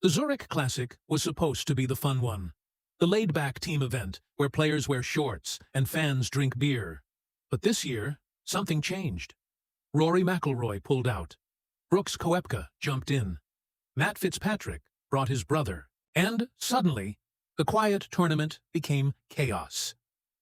The Zurich Classic was supposed to be the fun one. The laid-back team event where players wear shorts and fans drink beer. But this year, something changed. Rory McIlroy pulled out. Brooks Koepka jumped in. Matt Fitzpatrick brought his brother. And, suddenly, the quiet tournament became chaos.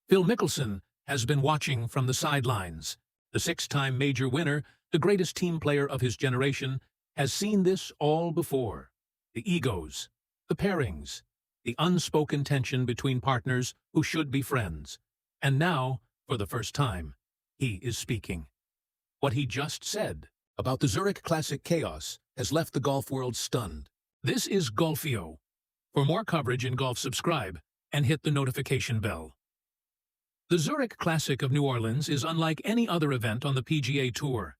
Phil Mickelson has been watching from the sidelines. The six-time major winner, the greatest team player of his generation, has seen this all before. The egos, the pairings, the unspoken tension between partners who should be friends. And now, for the first time, he is speaking. What he just said about the Zurich Classic chaos has left the golf world stunned. This is Golfio. For more coverage in golf, subscribe and hit the notification bell. The Zurich Classic of New Orleans is unlike any other event on the PGA Tour.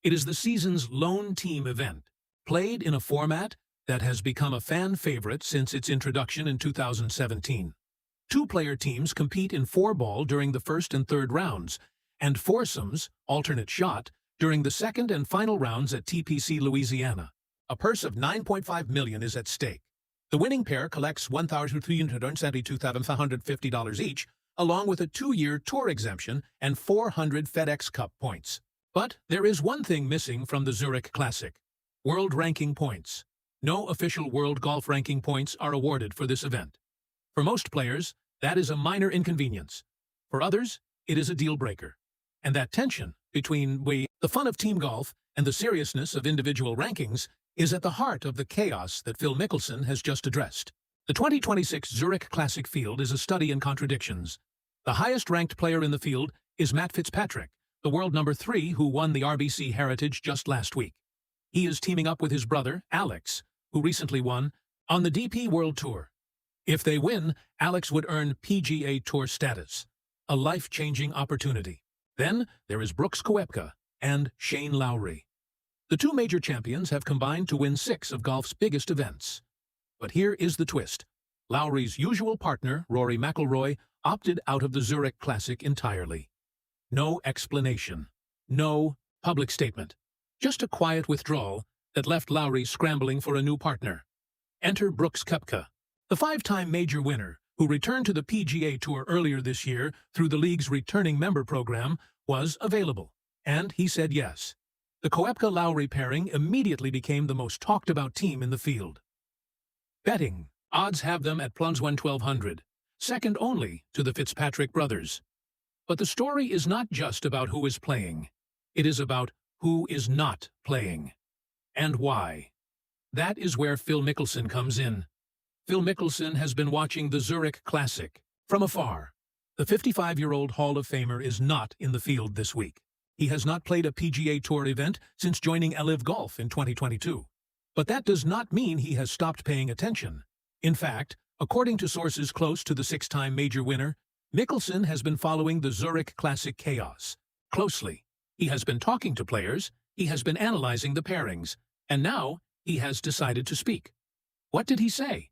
It is the season's lone team event, played in a format that has become a fan favorite since its introduction in 2017. Two-player teams compete in four-ball during the first and third rounds, and foursomes, alternate shot, during the second and final rounds at TPC Louisiana. A purse of $9.5 million is at stake. The winning pair collects $1,372,550 each, along with a 2-year tour exemption and 400 FedEx Cup points. But there is one thing missing from the Zurich Classic: world ranking points. No official world golf ranking points are awarded for this event. For most players, that is a minor inconvenience. For others, it is a deal-breaker. And that tension between the fun of team golf and the seriousness of individual rankings is at the heart of the chaos that Phil Mickelson has just addressed. The 2026 Zurich Classic field is a study in contradictions. The highest-ranked player in the field is Matt Fitzpatrick, the world number 3 who won the RBC Heritage just last week. He is teaming up with his brother, Alex, who recently won on the DP World Tour. If they win, Alex would earn PGA Tour status, a life-changing opportunity. Then there is Brooks Koepka and Shane Lowry. The two major champions have combined to win 6 of golf's biggest events. But here is the twist. Lowry's usual partner, Rory McIlroy, opted out of the Zurich Classic entirely. No explanation. No public statement. Just a quiet withdrawal that left Lowry scrambling for a new partner. Enter Brooks Koepka, the 5-time major winner, who returned to the PGA Tour earlier this year through the league's returning member program, was available. And he said yes. The Koepka-Lowry pairing immediately became the most talked-about team in the field. Betting odds have them at +1,200, second only to the Fitzpatrick brothers. But the story is not just about who is playing. It is about who is not playing. And why. That is where Phil Mickelson comes in. Phil Mickelson has been watching the Zurich Classic from afar. The 55-year-old Hall of Famer is not in the field this week. He has not played a PGA Tour event since joining LIV Golf in 2022. But that does not mean he has stopped paying attention. In fact, according to sources close to the 6-time major winner, Mickelson has been following the Zurich Classic chaos closely. He has been talking to players, he has been analyzing the pairings, and now he has decided to speak. What did he say?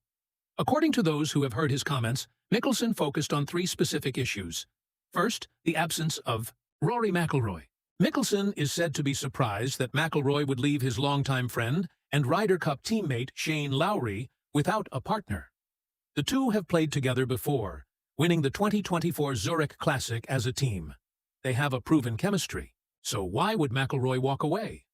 According to those who have heard his comments, Mickelson focused on 3 specific issues. First, the absence of Rory McIlroy. Mickelson is said to be surprised that McIlroy would leave his longtime friend and Ryder Cup teammate Shane Lowry without a partner. The two have played together before, winning the 2024 Zurich Classic as a team. They have a proven chemistry, so why would McIlroy walk away?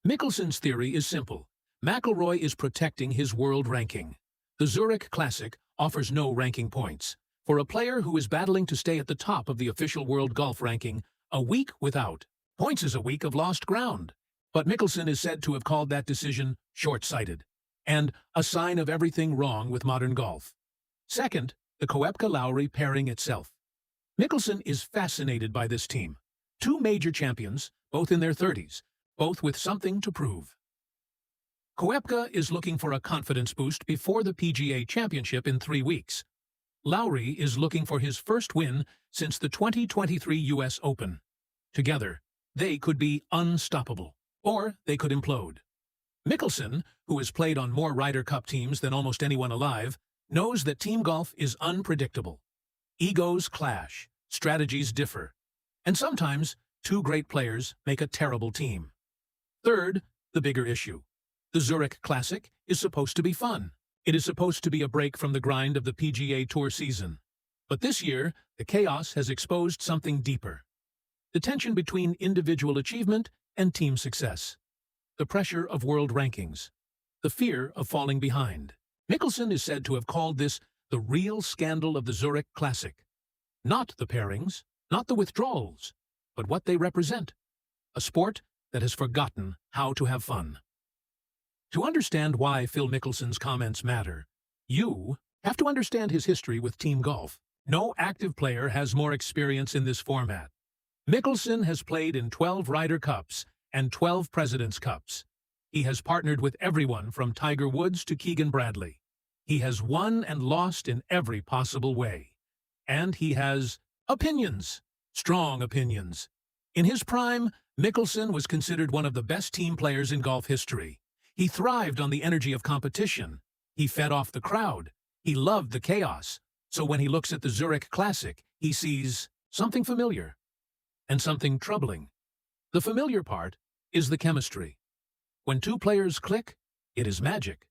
Mickelson's theory is simple. McIlroy is protecting his world ranking. The Zurich Classic offers no ranking points. For a player who is battling to stay at the top of the official world golf ranking, a week without points is a week of lost ground. But Mickelson is said to have called that decision short-sighted and a sign of everything wrong with modern golf. Second, the Koepka-Lowry pairing itself. Mickelson is fascinated by this team. 2 major champions, both in their 30s, both with something to prove. Koepka is looking for a confidence boost before the PGA Championship in 3 weeks. Lowry is looking for his first win since the 2023 U.S. Open. Together, they could be unstoppable, or they could implode. Mickelson, who has played on more Ryder Cup teams than almost anyone alive, knows that team golf is unpredictable. Egos clash, strategies differ, and sometimes 2 great players make a terrible team. Third, the bigger issue. The Zurich Classic is supposed to be fun. It is supposed to be a break from the grind of the PGA Tour season. But this year, the chaos has exposed something deeper. The tension between individual achievement and team success. The pressure of world rankings. The fear of falling behind. Mickelson is said to have called this the real scandal of the Zurich Classic. Not the pairings, not the withdrawals, but what they represent. A sport that has forgotten how to have fun. To understand why Phil Mickelson's comments matter, you have to understand his history with team golf. No active player has more experience in this format. Mickelson has played in 12 Ryder Cups and 12 President's Cups. He has partnered with everyone from Tiger Woods to Keegan Bradley. He has won and lost in every possible way. And he has opinions, strong opinions. In his prime, Mickelson was considered one of the best team players in golf history. He thrived on the energy of competition. He fed off the crowd. He loved the chaos. So when he looks at the Zurich Classic, he sees something familiar and something troubling. The familiar part is the chemistry. When two players click, it is magic.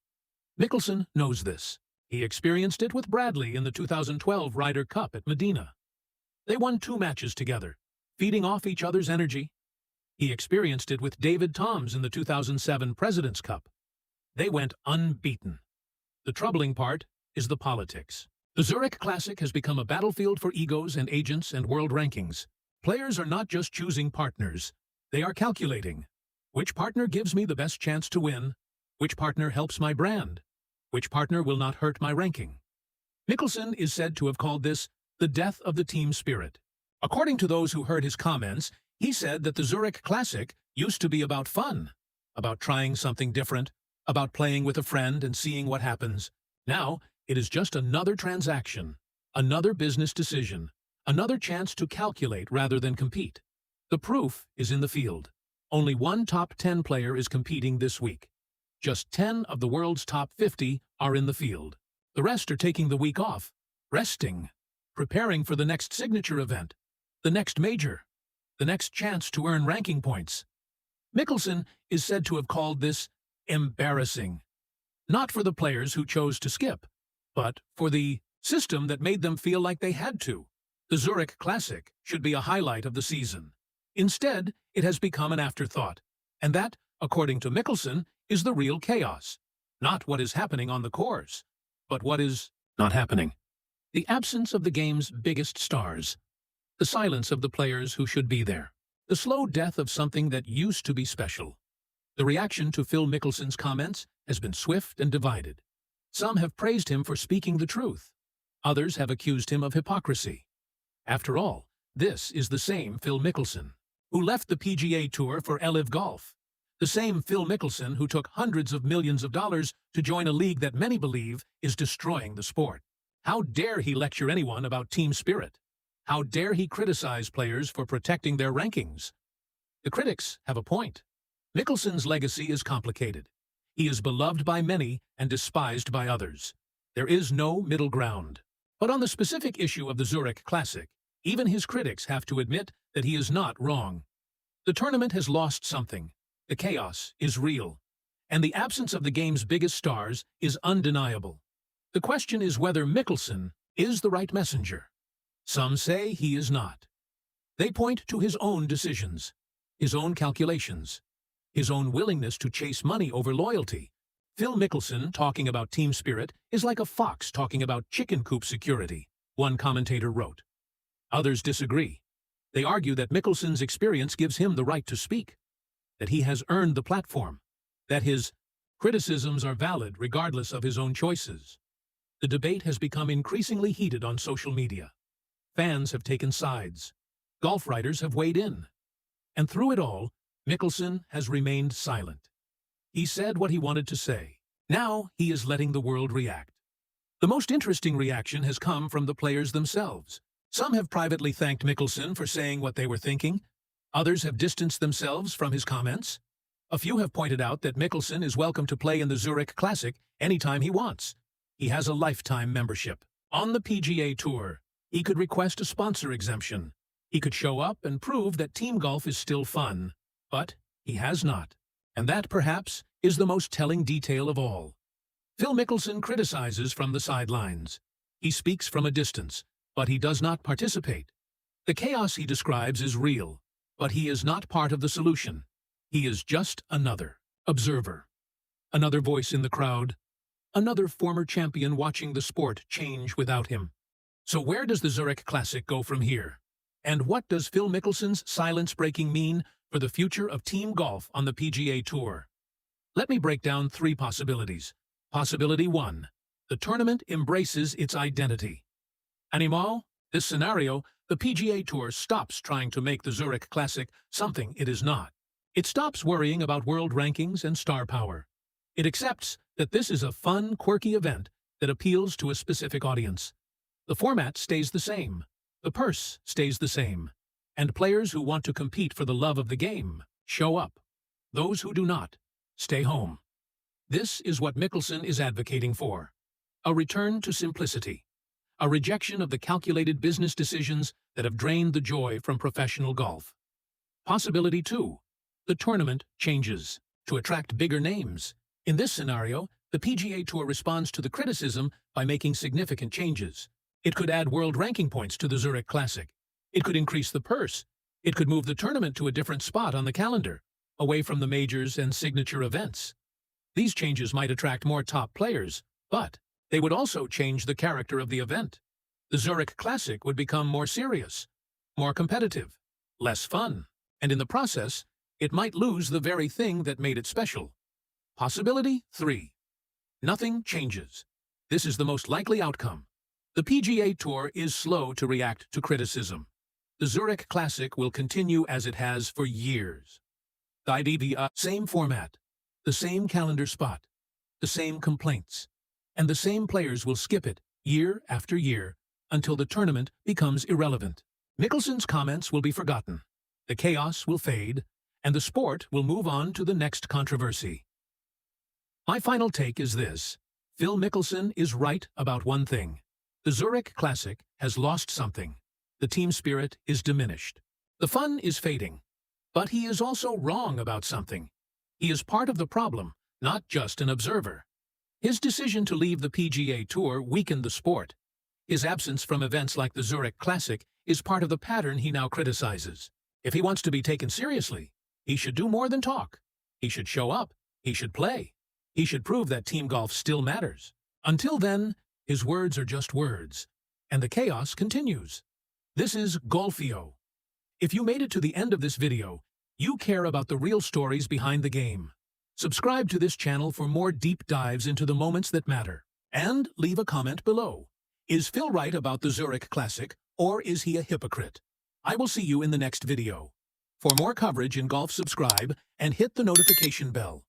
Mickelson knows this. He experienced it with Bradley in the 2012 Ryder Cup at Medina. They won 2 matches together, feeding off each other's energy. He experienced it with David Toms in the 2007 President's Cup. They went unbeaten. The troubling part is the politics. The Zurich Classic has become a battlefield for egos and agents and world rankings. Players are not just choosing partners. They are calculating. Which partner gives me the best chance to win? Which partner helps my brand? Which partner will not hurt my ranking? Mickelson is said to have called this the death of the team spirit. According to those who heard his comments, he said that the Zurich Classic used to be about fun, about trying something different, about playing with a friend and seeing what happens. Now, it is just another transaction, another business decision, another chance to calculate rather than compete. The proof is in the field. Only one top 10 player is competing this week. Just 10 of the world's top 50 are in the field. The rest are taking the week off, resting, preparing for the next signature event, the next major, the next chance to earn ranking points. Mickelson is said to have called this embarrassing. Not for the players who chose to skip, but for the system that made them feel like they had to. The Zurich Classic should be a highlight of the season. Instead, it has become an afterthought. And that, according to Mickelson, is the real chaos. Not what is happening on the course, but what is not happening. The absence of the game's biggest stars. The silence of the players who should be there. The slow death of something that used to be special. The reaction to Phil Mickelson's comments has been swift and divided. Some have praised him for speaking the truth. Others have accused him of hypocrisy. After all, this is the same Phil Mickelson, who left the PGA Tour for LIV Golf. The same Phil Mickelson who took hundreds of millions of dollars to join a league that many believe is destroying the sport. How dare he lecture anyone about team spirit? How dare he criticize players for protecting their rankings? The critics have a point. Mickelson's legacy is complicated. He is beloved by many and despised by others. There is no middle ground. But on the specific issue of the Zurich Classic, even his critics have to admit that he is not wrong. The tournament has lost something. The chaos is real. And the absence of the game's biggest stars is undeniable. The question is whether Mickelson is the right messenger. Some say he is not. They point to his own decisions, his own calculations, his own willingness to chase money over loyalty. Phil Mickelson talking about team spirit is like a fox talking about chicken coop security, one commentator wrote. Others disagree. They argue that Mickelson's experience gives him the right to speak, that he has earned the platform, that his criticisms are valid regardless of his own choices. The debate has become increasingly heated on social media. Fans have taken sides. Golf writers have weighed in. And through it all, Mickelson has remained silent. He said what he wanted to say. Now he is letting the world react. The most interesting reaction has come from the players themselves. Some have privately thanked Mickelson for saying what they were thinking. Others have distanced themselves from his comments. A few have pointed out that Mickelson is welcome to play in the Zurich Classic anytime he wants. He has a lifetime membership. On the PGA Tour, he could request a sponsor exemption. He could show up and prove that team golf is still fun. But he has not. And that, perhaps, is the most telling detail of all. Phil Mickelson criticizes from the sidelines. He speaks from a distance, but he does not participate. The chaos he describes is real, but he is not part of the solution. He is just another observer, another voice in the crowd, another former champion watching the sport change without him. So where does the Zurich Classic go from here? And what does Phil Mickelson's silence-breaking mean for the future of team golf on the PGA Tour? Let me break down 3 possibilities. Possibility 1. The tournament embraces its identity. Animal, this scenario, the PGA Tour stops trying to make the Zurich Classic something it is not. It stops worrying about world rankings and star power. It accepts that this is a fun, quirky event that appeals to a specific audience. The format stays the same. The purse stays the same. And players who want to compete for the love of the game show up. Those who do not stay home. This is what Mickelson is advocating for. A return to simplicity. A rejection of the calculated business decisions that have drained the joy from professional golf. Possibility 2. The tournament changes to attract bigger names. In this scenario, the PGA Tour responds to the criticism by making significant changes. It could add world ranking points to the Zurich Classic. It could increase the purse. It could move the tournament to a different spot on the calendar, away from the majors and signature events. These changes might attract more top players, but they would also change the character of the event. The Zurich Classic would become more serious, more competitive, less fun, and in the process, it might lose the very thing that made it special. Possibility 3. Nothing changes. This is the most likely outcome. The PGA Tour is slow to react to criticism. The Zurich Classic will continue as it has for years. The IDV, same format, the same calendar spot, the same complaints, and the same players will skip it year after year until the tournament becomes irrelevant. Mickelson's comments will be forgotten, the chaos will fade, and the sport will move on to the next controversy. My final take is this. Phil Mickelson is right about one thing. The Zurich Classic has lost something. The team spirit is diminished. The fun is fading. But he is also wrong about something. He is part of the problem, not just an observer. His decision to leave the PGA Tour weakened the sport. His absence from events like the Zurich Classic is part of the pattern he now criticizes. If he wants to be taken seriously, he should do more than talk. He should show up. He should play. He should prove that team golf still matters. Until then, his words are just words, and the chaos continues. This is Golfio. If you made it to the end of this video, you care about the real stories behind the game. Subscribe to this channel for more deep dives into the moments that matter. And leave a comment below. Is Phil right about the Zurich Classic, or is he a hypocrite? I will see you in the next video. For more coverage in golf, subscribe and hit the notification bell.